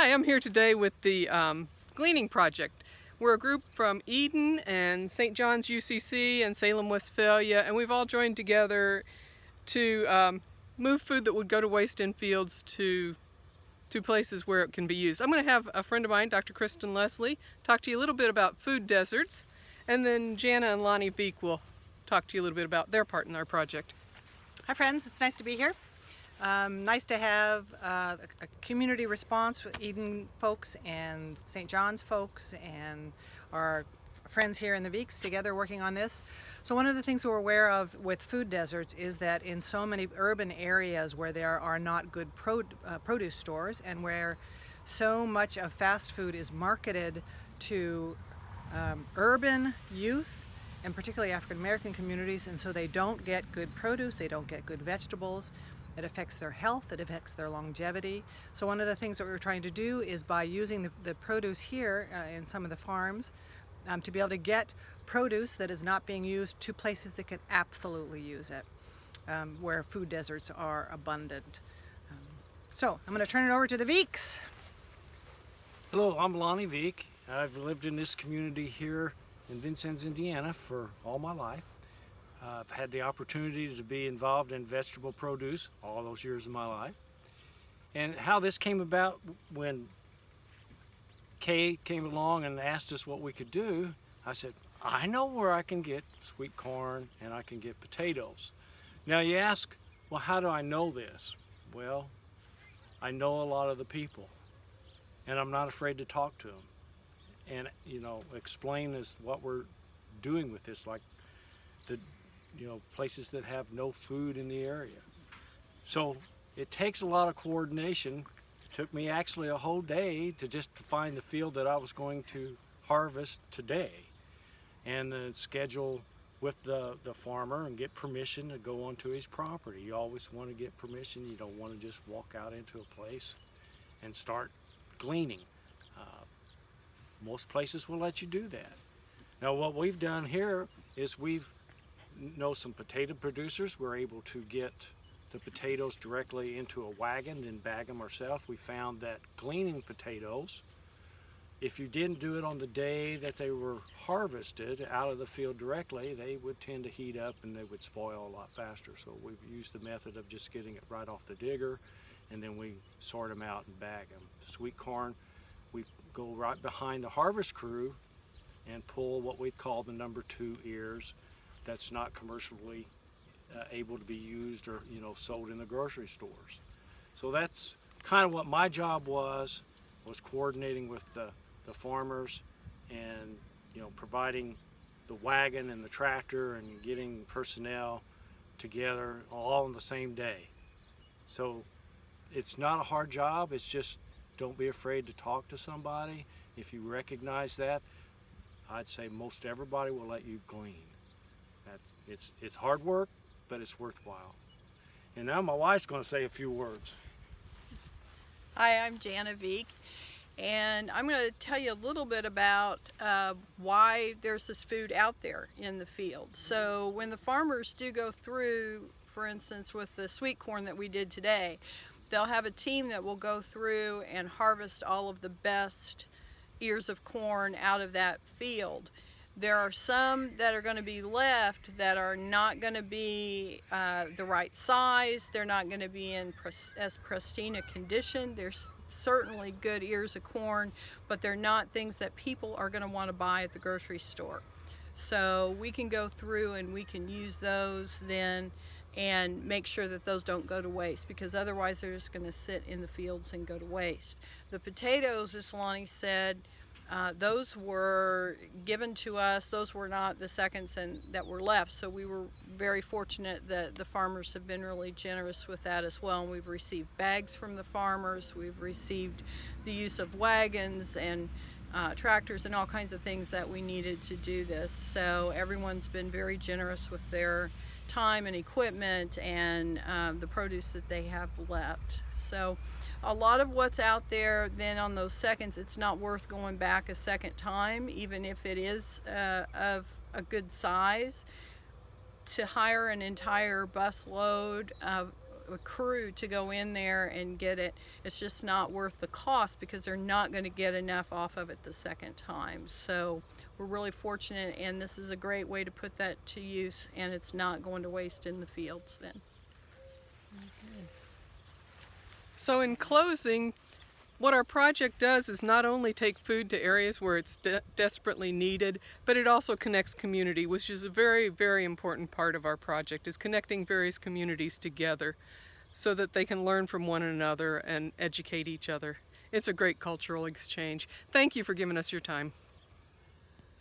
Hi, I'm here today with the Gleaning project. We're a group from Eden and St. John's UCC and Salem, Westphalia, and we've all joined together to move food that would go to waste in fields to places where it can be used. I'm going to have a friend of mine, Dr. Kristen Leslie, talk to you a little bit about food deserts, and then Jana and Lonnie Beek will talk to you a little bit about their part in our project. Hi friends, it's nice to be here. Nice to have a community response with Eden folks and St. John's folks and our friends here in the Veeks together working on this. So one of the things we're aware of with food deserts is that in so many urban areas where there are not good produce stores and where so much of fast food is marketed to urban youth and particularly African American communities, and so they don't get good produce, they don't get good vegetables. It affects their health, it affects their longevity. So one of the things that we're trying to do is by using the produce here in some of the farms to be able to get produce that is not being used to places that could absolutely use it, where food deserts are abundant. So I'm going to turn it over to the Veeks. Hello, I'm Lonnie Beek. I've lived in this community here in Vincennes, Indiana for all my life. I've had the opportunity to be involved in vegetable produce all those years of my life. And how this came about, when Kay came along and asked us what we could do, I said, I know where I can get sweet corn and I can get potatoes. Now you ask, well, how do I know this? Well, I know a lot of the people and I'm not afraid to talk to them and, explain what we're doing with this, like the places that have no food in the area. So it takes a lot of coordination. It took me actually a whole day to find the field that I was going to harvest today and then schedule with the farmer and get permission to go onto his property. You always want to get permission. You don't want to just walk out into a place and start gleaning. Most places will let you do that. Now what we've done here is some potato producers. We're able to get the potatoes directly into a wagon and bag them ourselves. We found that gleaning potatoes, if you didn't do it on the day that they were harvested out of the field directly, they would tend to heat up and they would spoil a lot faster. So we've used the method of just getting it right off the digger, and then we sort them out and bag them. Sweet corn, we go right behind the harvest crew and pull what we call the number 2 ears that's not commercially able to be used or sold in the grocery stores. So that's kind of what my job was coordinating with the farmers and providing the wagon and the tractor and getting personnel together all on the same day. So it's not a hard job, it's just don't be afraid to talk to somebody. If you recognize that, I'd say most everybody will let you glean. It's hard work, but it's worthwhile. And now my wife's going to say a few words. Hi, I'm Jana Beek, and I'm going to tell you a little bit about why there's this food out there in the field. So when the farmers do go through, for instance, with the sweet corn that we did today, they'll have a team that will go through and harvest all of the best ears of corn out of that field. There are some that are going to be left that are not going to be the right size. They're not going to be in as pristine a condition. There's certainly good ears of corn, but they're not things that people are going to want to buy at the grocery store. So we can go through and we can use those then and make sure that those don't go to waste, because otherwise they're just going to sit in the fields and go to waste. The potatoes, as Lonnie said, those were given to us. Those were not the seconds that were left, so we were very fortunate that the farmers have been really generous with that as well. And we've received bags from the farmers. We've received the use of wagons and tractors and all kinds of things that we needed to do this. So everyone's been very generous with their time and equipment and the produce that they have left. So a lot of what's out there then on those seconds, it's not worth going back a second time, even if it is of a good size, to hire an entire bus load a crew to go in there and get it. It's just not worth the cost because they're not going to get enough off of it the second time. So we're really fortunate, and this is a great way to put that to use, and it's not going to waste in the fields then. So in closing, what our project does is not only take food to areas where it's desperately needed, but it also connects community, which is a very, very important part of our project, is connecting various communities together so that they can learn from one another and educate each other. It's a great cultural exchange. Thank you for giving us your time.